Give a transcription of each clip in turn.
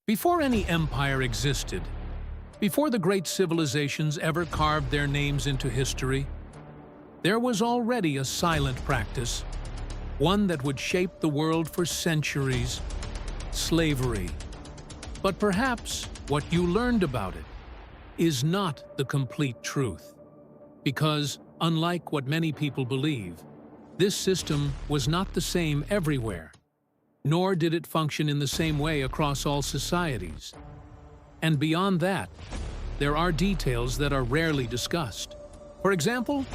Before any empire existed, before the great civilizations ever carved their names into history, there was already a silent practice, one that would shape the world for centuries: slavery. But perhaps what you learned about it is not the complete truth. Because, unlike what many people believe, this system was not the same everywhere, nor did it function in the same way across all societies. And beyond that, there are details that are rarely discussed. For example,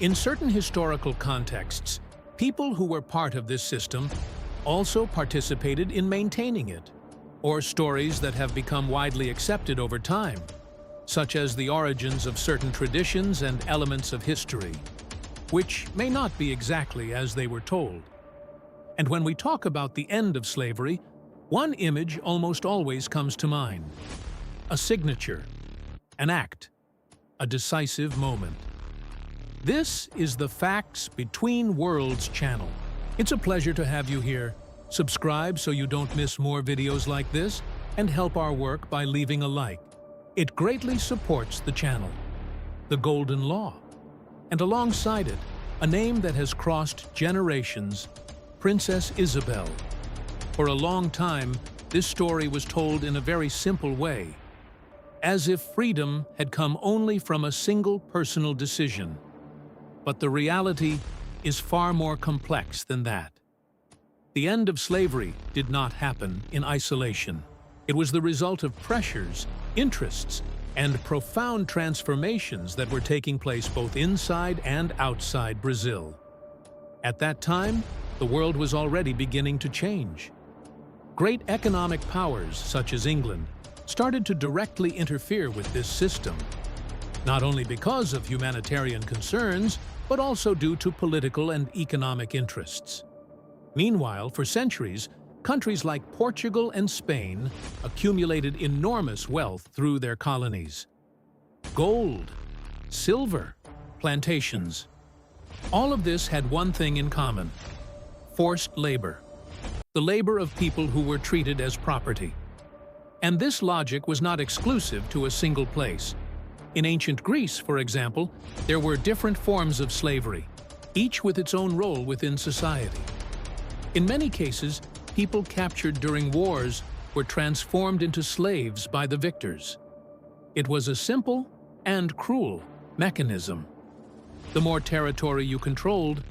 in certain historical contexts, people who were part of this system also participated in maintaining it, or stories that have become widely accepted over time, such as the origins of certain traditions and elements of history, which may not be exactly as they were told. And when we talk about the end of slavery, one image almost always comes to mind: a signature, an act, a decisive moment. This is the Facts Between Worlds channel. It's a pleasure to have you here. Subscribe so you don't miss more videos like this, and help our work by leaving a like. It greatly supports the channel. The Golden Law. And alongside it, a name that has crossed generations: Princess Isabel. For a long time, this story was told in a very simple way, as if freedom had come only from a single personal decision. But the reality is far more complex than that. The end of slavery did not happen in isolation. It was the result of pressures, interests, and profound transformations that were taking place both inside and outside Brazil. At that time, the world was already beginning to change. Great economic powers, such as England, started to directly interfere with this system, not only because of humanitarian concerns, but also due to political and economic interests. Meanwhile, for centuries, countries like Portugal and Spain accumulated enormous wealth through their colonies. Gold, silver, plantations. All of this had one thing in common: forced labor. The labor of people who were treated as property. And this logic was not exclusive to a single place. In ancient Greece, for example, there were different forms of slavery, each with its own role within society. In many cases, people captured during wars were transformed into slaves by the victors. It was a simple and cruel mechanism. The more territory you controlled,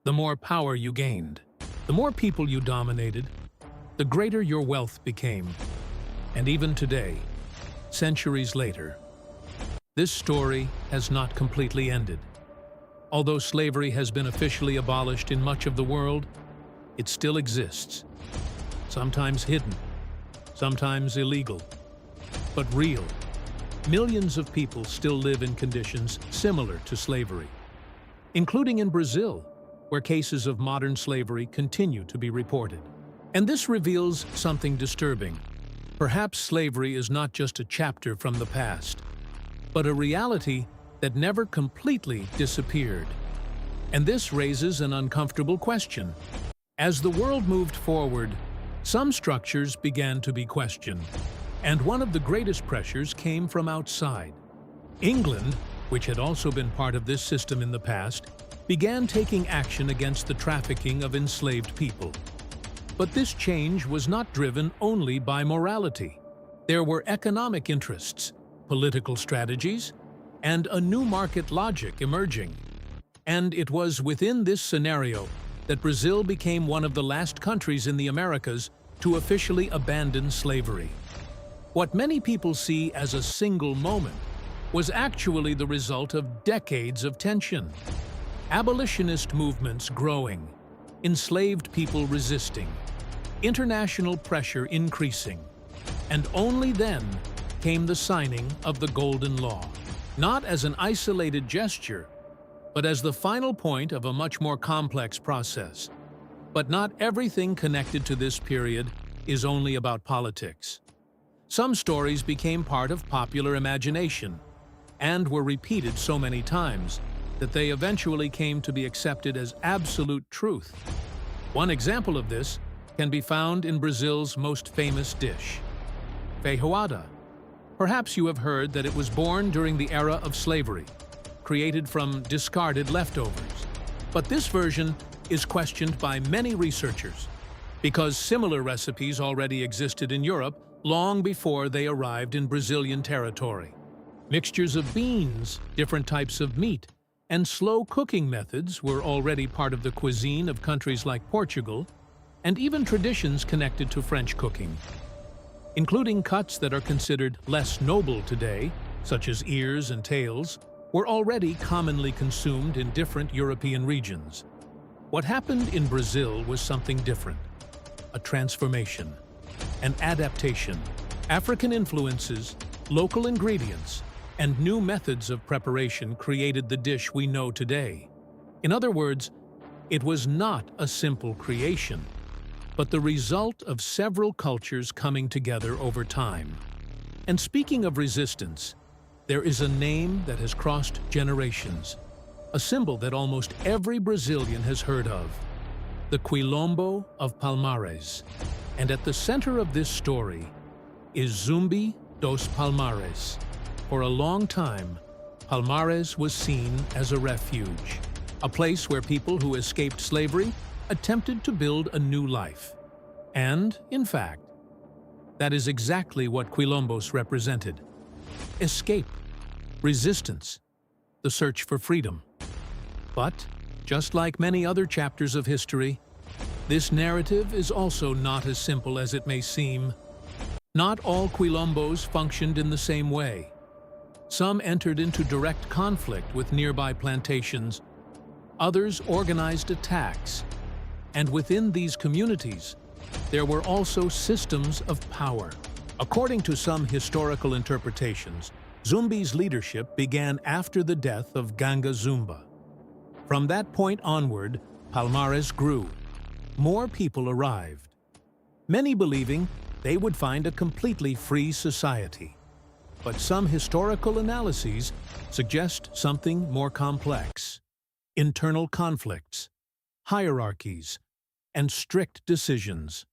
the more power you gained. The more people you dominated, the greater your wealth became. And even today, centuries later, this story has not completely ended. Although slavery has been officially abolished in much of the world, it still exists. Sometimes hidden, sometimes illegal, but real. Millions of people still live in conditions similar to slavery, including in Brazil, where cases of modern slavery continue to be reported. And this reveals something disturbing. Perhaps slavery is not just a chapter from the past, but a reality that never completely disappeared. And this raises an uncomfortable question. As the world moved forward, some structures began to be questioned, and one of the greatest pressures came from outside. England, which had also been part of this system in the past, began taking action against the trafficking of enslaved people. But this change was not driven only by morality. There were economic interests, political strategies, and a new market logic emerging. And it was within this scenario that Brazil became one of the last countries in the Americas to officially abandon slavery. What many people see as a single moment was actually the result of decades of tension. Abolitionist movements growing, enslaved people resisting, international pressure increasing, and only then came the signing of the Golden Law, not as an isolated gesture, but as the final point of a much more complex process. But not everything connected to this period is only about politics. Some stories became part of popular imagination and were repeated so many times that they eventually came to be accepted as absolute truth. One example of this can be found in Brazil's most famous dish, feijoada. Perhaps you have heard that it was born during the era of slavery, created from discarded leftovers. But this version is questioned by many researchers because similar recipes already existed in Europe long before they arrived in Brazilian territory. Mixtures of beans, different types of meat, and slow cooking methods were already part of the cuisine of countries like Portugal, and even traditions connected to French cooking. Including cuts that are considered less noble today, such as ears and tails, were already commonly consumed in different European regions. What happened in Brazil was something different: a transformation, an adaptation. African influences, local ingredients, and new methods of preparation created the dish we know today. In other words, it was not a simple creation, but the result of several cultures coming together over time. And speaking of resistance, there is a name that has crossed generations, a symbol that almost every Brazilian has heard of: the Quilombo of Palmares. And at the center of this story is Zumbi dos Palmares. For a long time, Palmares was seen as a refuge, a place where people who escaped slavery attempted to build a new life. And, in fact, that is exactly what Quilombos represented: escape, resistance, the search for freedom. But, just like many other chapters of history, this narrative is also not as simple as it may seem. Not all Quilombos functioned in the same way. Some entered into direct conflict with nearby plantations. Others organized attacks. And within these communities, there were also systems of power. According to some historical interpretations, Zumbi's leadership began after the death of Ganga Zumba. From that point onward, Palmares grew. More people arrived, many believing they would find a completely free society. But some historical analyses suggest something more complex: internal conflicts, hierarchies, and strict decisions.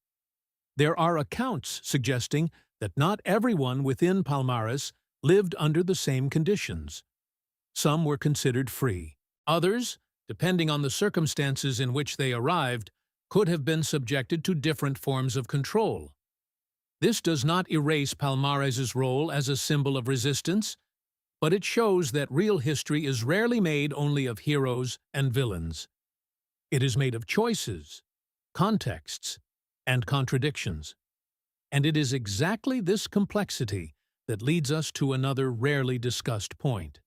There are accounts suggesting that not everyone within Palmares lived under the same conditions. Some were considered free. Others, depending on the circumstances in which they arrived, could have been subjected to different forms of control. This does not erase Palmares' role as a symbol of resistance, but it shows that real history is rarely made only of heroes and villains. It is made of choices, contexts, and contradictions. And it is exactly this complexity that leads us to another rarely discussed point.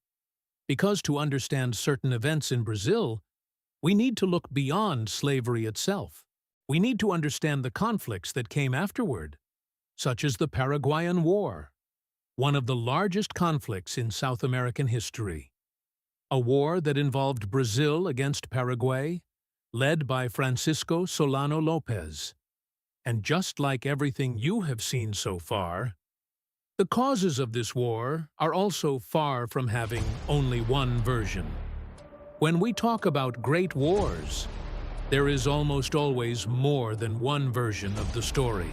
Because to understand certain events in Brazil, we need to look beyond slavery itself. We need to understand the conflicts that came afterward, such as the Paraguayan War, one of the largest conflicts in South American history. A war that involved Brazil against Paraguay, led by Francisco Solano Lopez. And just like everything you have seen so far, the causes of this war are also far from having only one version. When we talk about great wars, there is almost always more than one version of the story.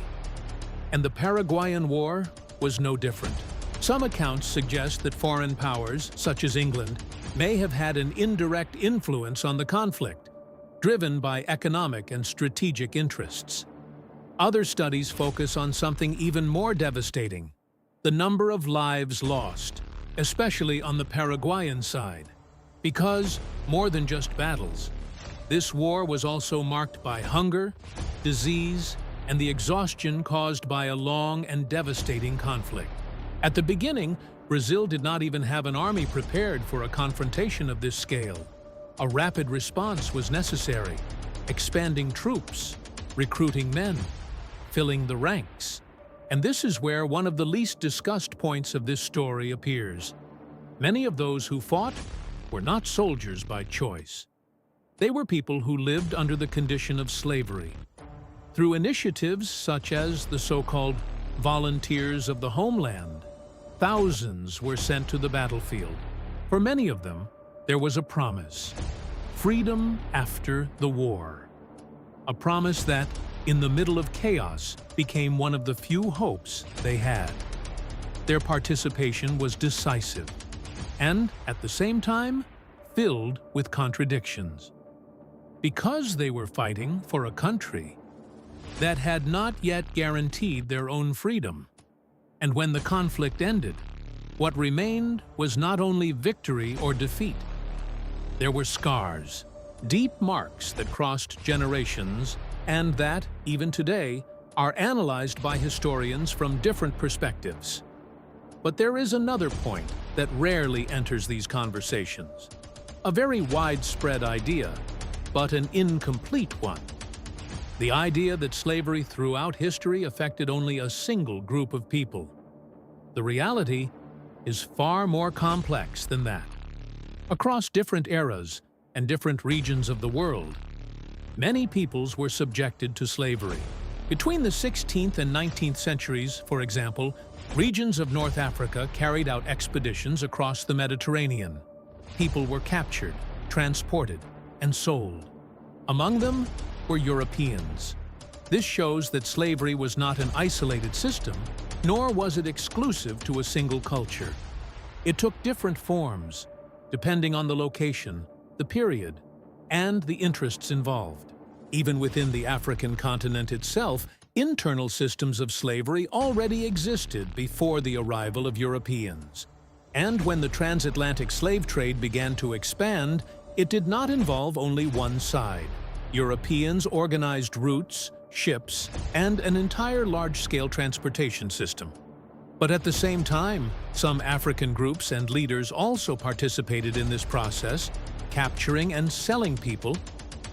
And the Paraguayan War was no different. Some accounts suggest that foreign powers, such as England, may have had an indirect influence on the conflict, driven by economic and strategic interests. Other studies focus on something even more devastating: the number of lives lost, especially on the Paraguayan side. Because, more than just battles, this war was also marked by hunger, disease, and the exhaustion caused by a long and devastating conflict. At the beginning, Brazil did not even have an army prepared for a confrontation of this scale. A rapid response was necessary, expanding troops, recruiting men, filling the ranks. And this is where one of the least discussed points of this story appears. Many of those who fought were not soldiers by choice. They were people who lived under the condition of slavery. Through initiatives such as the so-called Volunteers of the Homeland, thousands were sent to the battlefield. For many of them, there was a promise: freedom after the war. A promise that, in the middle of chaos, became one of the few hopes they had. Their participation was decisive, and, at the same time, filled with contradictions. Because they were fighting for a country that had not yet guaranteed their own freedom. And when the conflict ended, what remained was not only victory or defeat. There were scars, deep marks that crossed generations and that, even today, are analyzed by historians from different perspectives. But there is another point that rarely enters these conversations. A very widespread idea, but an incomplete one. The idea that slavery throughout history affected only a single group of people. The reality is far more complex than that. Across different eras and different regions of the world, many peoples were subjected to slavery. Between the 16th and 19th centuries, for example, regions of North Africa carried out expeditions across the Mediterranean. People were captured, transported, and sold. Among them were Europeans. This shows that slavery was not an isolated system, nor was it exclusive to a single culture. It took different forms, depending on the location, the period, and the interests involved. Even within the African continent itself, internal systems of slavery already existed before the arrival of Europeans. And when the transatlantic slave trade began to expand, it did not involve only one side. Europeans organized routes, ships, and an entire large-scale transportation system. But at the same time, some African groups and leaders also participated in this process, capturing and selling people,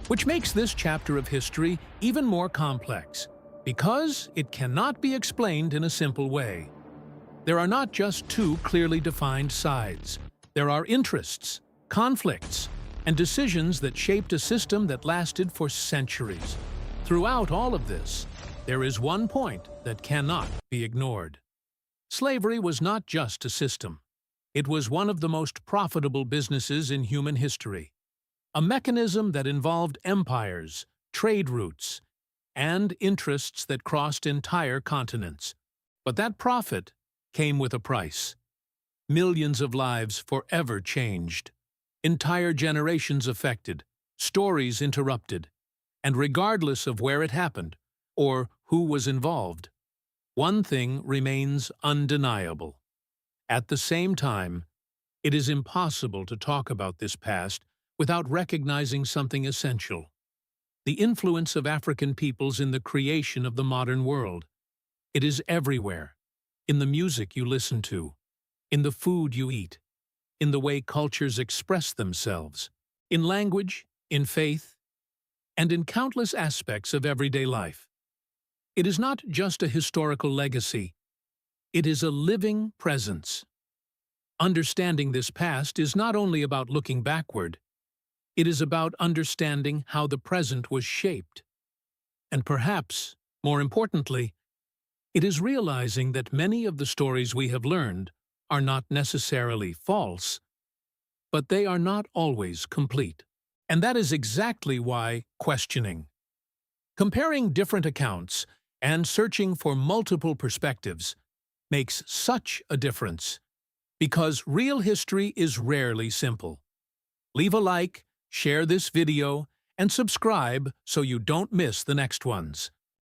which makes this chapter of history even more complex, because it cannot be explained in a simple way. There are not just two clearly defined sides. There are interests, conflicts, and decisions that shaped a system that lasted for centuries. Throughout all of this, there is one point that cannot be ignored. Slavery was not just a system. It was one of the most profitable businesses in human history. A mechanism that involved empires, trade routes, and interests that crossed entire continents. But that profit came with a price. Millions of lives forever changed. Entire generations affected, stories interrupted, and regardless of where it happened or who was involved, one thing remains undeniable. At the same time, it is impossible to talk about this past without recognizing something essential: the influence of African peoples in the creation of the modern world. It is everywhere, in the music you listen to, in the food you eat, in the way cultures express themselves, in language, in faith, and in countless aspects of everyday life. It is not just a historical legacy, it is a living presence. Understanding this past is not only about looking backward, it is about understanding how the present was shaped. And perhaps, more importantly, it is realizing that many of the stories we have learned are not necessarily false, but they are not always complete. And that is exactly why questioning, comparing different accounts, and searching for multiple perspectives makes such a difference. Because real history is rarely simple. Leave a like, share this video, and subscribe so you don't miss the next ones.